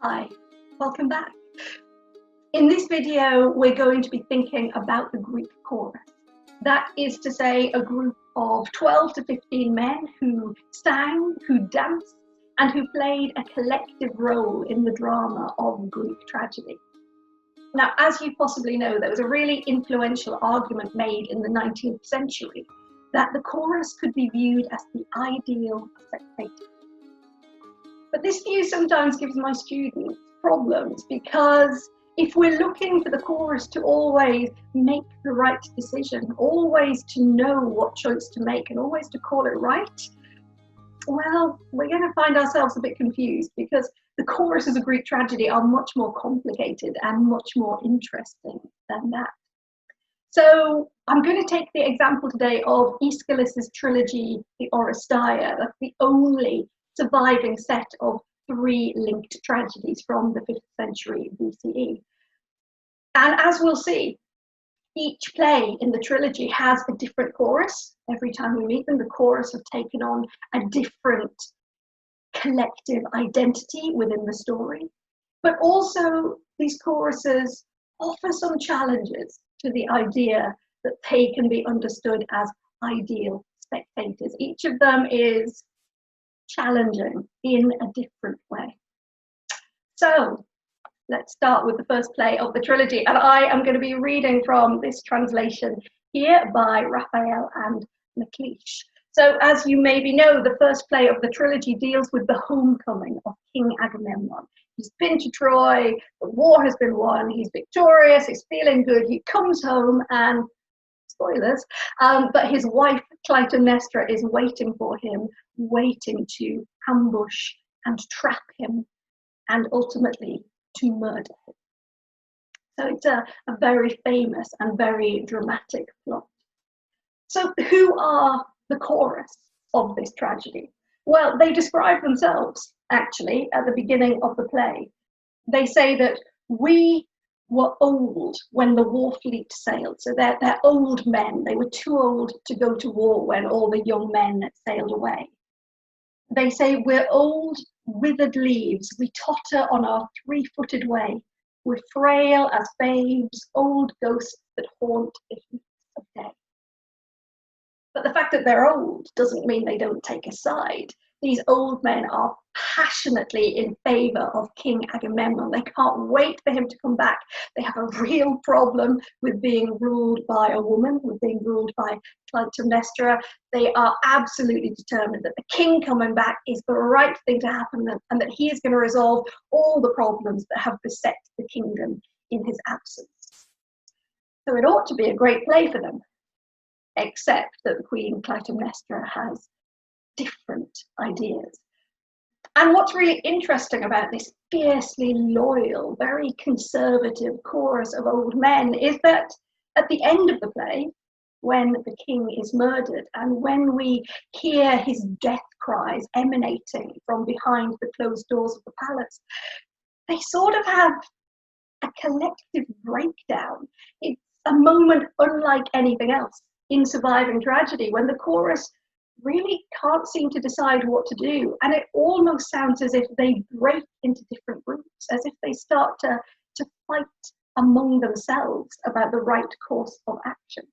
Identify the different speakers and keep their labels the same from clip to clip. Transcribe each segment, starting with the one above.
Speaker 1: Hi, welcome back. In this video, we're going to be thinking about the Greek chorus. That is to say, a group of 12 to 15 men who sang, who danced, and who played a collective role in the drama of Greek tragedy. Now, as you possibly know, there was a really influential argument made in the 19th century that the chorus could be viewed as the ideal spectator. But this view sometimes gives my students problems because if we're looking for the chorus to always make the right decision, always to know what choice to make and always to call it right, well, we're going to find ourselves a bit confused because the choruses of Greek tragedy are much more complicated and much more interesting than that. So I'm going to take the example today of Aeschylus's trilogy, the Oristia. That's the only surviving set of 3 linked tragedies from the 5th century BCE. And as we'll see, each play in the trilogy has a different chorus. Every time we meet them, the chorus have taken on a different collective identity within the story. But also, these choruses offer some challenges to the idea that they can be understood as ideal spectators. Each of them is challenging in a different way. So let's start with the first play of the trilogy, and I am going to be reading from this translation here by Raphael and MacLeish. So as you maybe know, the first play of the trilogy deals with the homecoming of King Agamemnon. He's been to Troy, the war has been won, he's victorious, he's feeling good, he comes home and spoilers, but his wife Clytemnestra is waiting for him, waiting to ambush and trap him and ultimately to murder him. So it's a very famous and very dramatic plot. So who are the chorus of this tragedy? Well, they describe themselves actually at the beginning of the play. They say that we were old when the war fleet sailed. So they're old men. They were too old to go to war when all the young men sailed away. They say we're old, withered leaves. We totter on our 3-footed way. We're frail as babes, old ghosts that haunt the heat of day. But the fact that they're old doesn't mean they don't take a side. These old men are passionately in favour of King Agamemnon. They can't wait for him to come back. They have a real problem with being ruled by a woman, with being ruled by Clytemnestra. They are absolutely determined that the king coming back is the right thing to happen and that he is going to resolve all the problems that have beset the kingdom in his absence. So it ought to be a great play for them, except that Queen Clytemnestra has different ideas. And what's really interesting about this fiercely loyal, very conservative chorus of old men is that at the end of the play, when the king is murdered and when we hear his death cries emanating from behind the closed doors of the palace, they sort of have a collective breakdown. It's a moment unlike anything else in surviving tragedy, when the chorus really can't seem to decide what to do. And it almost sounds as if they break into different groups, as if they start to fight among themselves about the right course of action.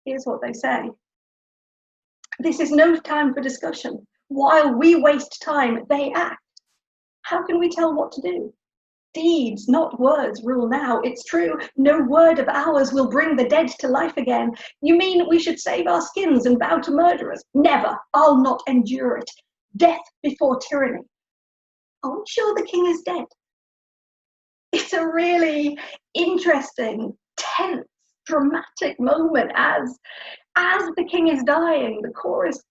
Speaker 1: Here's what they say. This is no time for discussion. While we waste time, they act. How can we tell what to do? Deeds, not words, rule now. It's true, no word of ours will bring the dead to life again. You mean we should save our skins and bow to murderers? Never, I'll not endure it. Death before tyranny. Are we sure the king is dead? It's a really interesting, tense, dramatic moment as the king is dying. The chorus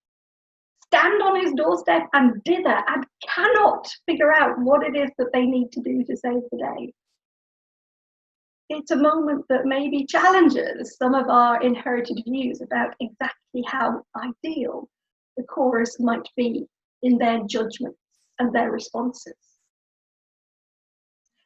Speaker 1: stand on his doorstep and dither and cannot figure out what it is that they need to do to save the day. It's a moment that maybe challenges some of our inherited views about exactly how ideal the chorus might be in their judgments and their responses.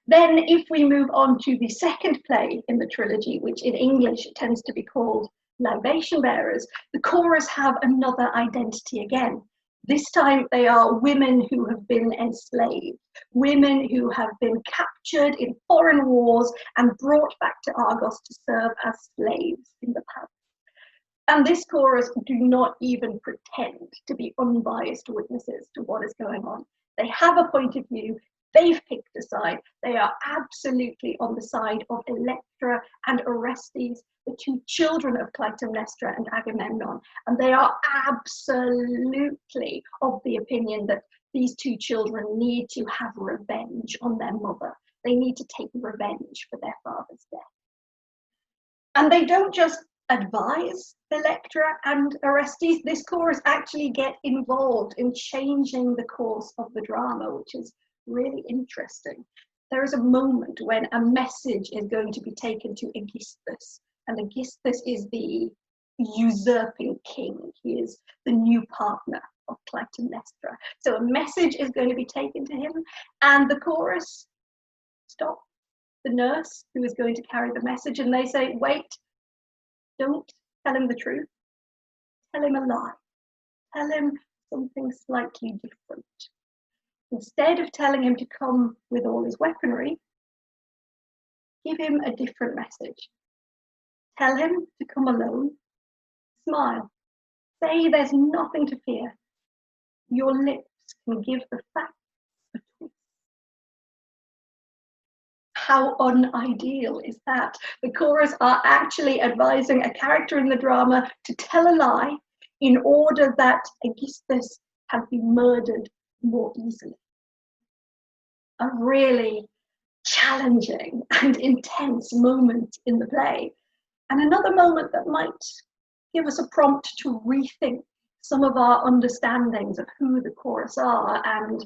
Speaker 1: Then if we move on to the second play in the trilogy, which in English tends to be called Libation Bearers, the chorus have another identity again. This time they are women who have been enslaved, women who have been captured in foreign wars and brought back to Argos to serve as slaves in the palace. And this chorus do not even pretend to be unbiased witnesses to what is going on. They have a point of view. They've picked a side. They are absolutely on the side of Electra and Orestes, the two children of Clytemnestra and Agamemnon. And they are absolutely of the opinion that these two children need to have revenge on their mother. They need to take revenge for their father's death. And they don't just advise Electra and Orestes. This chorus actually get involved in changing the course of the drama, which is really interesting. There is a moment when a message is going to be taken to Aegisthus, and Aegisthus is the usurping king. He is the new partner of Clytemnestra. So a message is going to be taken to him, and the chorus stop the nurse who is going to carry the message, and they say, wait, don't tell him the truth. Tell him a lie. Tell him something slightly different. Instead of telling him to come with all his weaponry, give him a different message. Tell him to come alone. Smile. Say there's nothing to fear. Your lips can give the facts a twist. How unideal is that? The chorus are actually advising a character in the drama to tell a lie in order that Aegisthus can be murdered more easily. A really challenging and intense moment in the play, and another moment that might give us a prompt to rethink some of our understandings of who the chorus are and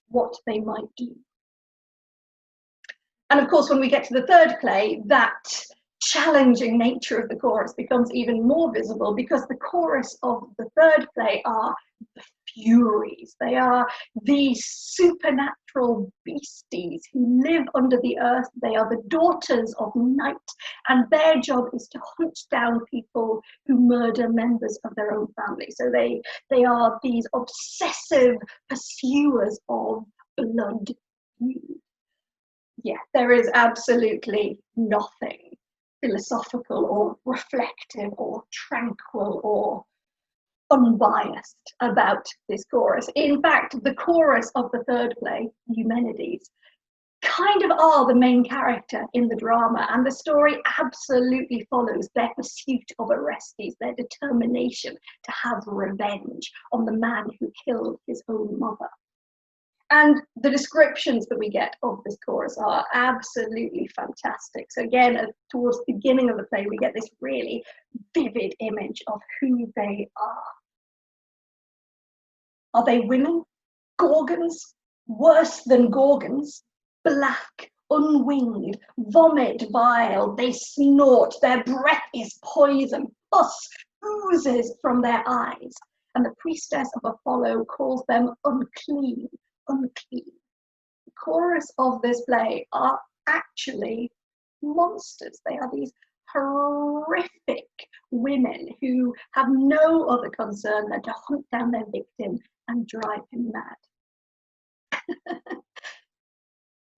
Speaker 1: what they might do. And of course, when we get to the third play, that challenging nature of the chorus becomes even more visible, because the chorus of the third play are the Furies. They are these supernatural beasties who live under the earth. They are the daughters of night, and their job is to hunt down people who murder members of their own family. So they are these obsessive pursuers of blood. Yeah, there is absolutely nothing philosophical or reflective or tranquil or unbiased about this chorus. In fact, the chorus of the third play, Eumenides, kind of are the main character in the drama, and the story absolutely follows their pursuit of Orestes, their determination to have revenge on the man who killed his own mother. And the descriptions that we get of this chorus are absolutely fantastic. So again, towards the beginning of the play, we get this really vivid image of who they are. Are they women? Gorgons? Worse than Gorgons? Black, unwinged, vomit vile, they snort, their breath is poison, pus oozes from their eyes, and the priestess of Apollo calls them unclean. Unclean. The chorus of this play are actually monsters. They are these horrific women who have no other concern than to hunt down their victim and drive him mad.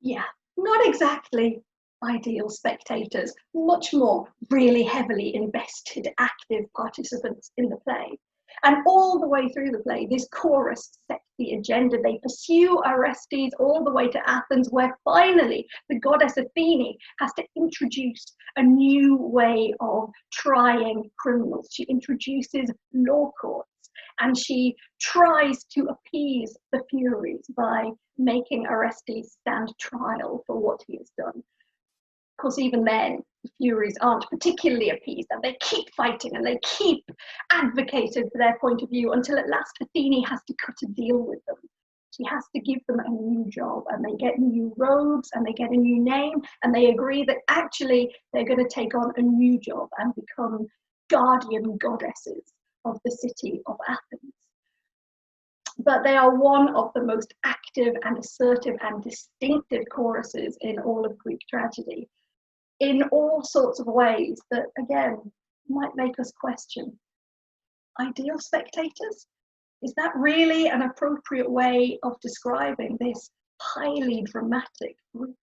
Speaker 1: Yeah, not exactly ideal spectators, much more really heavily invested, active participants in the play. And all the way through the play, this chorus sets the agenda. They pursue Orestes all the way to Athens, where finally the goddess Athene has to introduce a new way of trying criminals. She introduces law courts, and she tries to appease the Furies by making Orestes stand trial for what he has done. Of course, even then, the Furies aren't particularly appeased, and they keep fighting and they keep advocating for their point of view until at last Athene has to cut a deal with them. She has to give them a new job, and they get new robes and they get a new name, and they agree that actually they're going to take on a new job and become guardian goddesses of the city of Athens. But they are one of the most active and assertive and distinctive choruses in all of Greek tragedy, in all sorts of ways that, again, might make us question. Ideal spectators? Is that really an appropriate way of describing this highly dramatic group?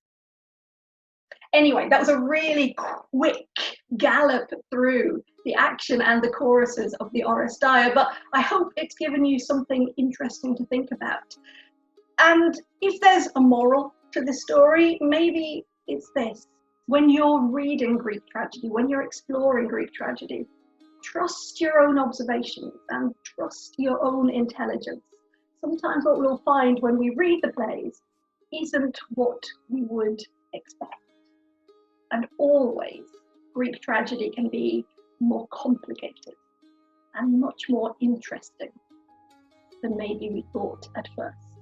Speaker 1: Anyway, that was a really quick gallop through the action and the choruses of the Oristia, but I hope it's given you something interesting to think about. And if there's a moral to the story, maybe it's this. When you're reading Greek tragedy, when you're exploring Greek tragedy, trust your own observations and trust your own intelligence. Sometimes what we'll find when we read the plays isn't what we would expect. And always, Greek tragedy can be more complicated and much more interesting than maybe we thought at first.